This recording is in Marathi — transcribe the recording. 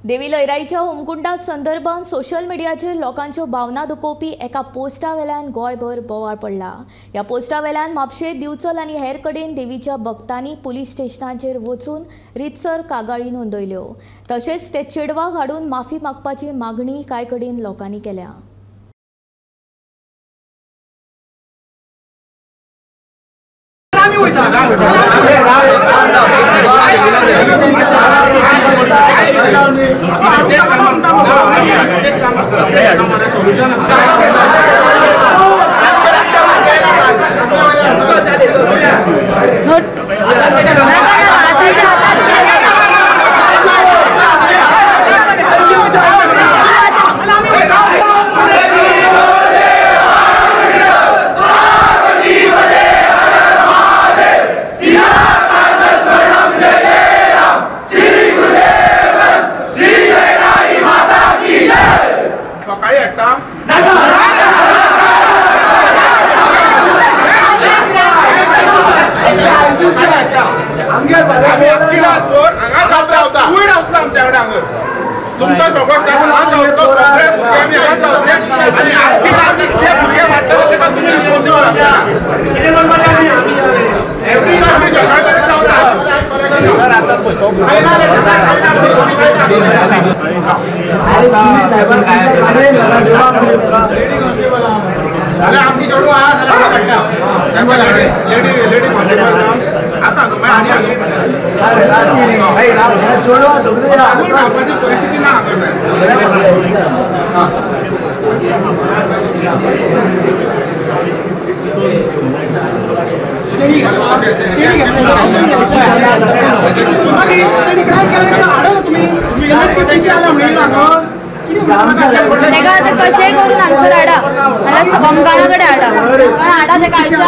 देवी लयराईच्या होमकुंडा संदर्भात सोशल मीडियाचेर लोकांच्यो भावना दुखोवपी एका पोस्टा वेल्यान गोंयभर बोवाळ पडला। ह्या पोस्टा वेल्यान म्हापशें दिवचल आनी हेर कडेन देवीच्या भक्तांनी पुलीस स्टेशनाचेर वचून रितसर कागाळी नोंदयल्यो। तशेंच ते चेडवाक हाडून माफी मागपाची मागणी कांय कडेन लोकांनी केल्या। तुमचा सगळं टाकून आज राहतो सगळे भुगे आम्ही आज राहतले आणि आखी रात्री जे भुगे वाटतात ते का तुम्ही रिस्पॉन्सिबल असता एव्हरी डे आम्ही सकाळपर्यंत राहतो आमची जोडू लेडी कॉन्स्टेबल असा मैं आनी जोडवा सगळे परिस्थिती ना कशें करून हांगसर हाडा नाल्यार बंगाळा कडेन हाडा पण हाडा ते कालच्या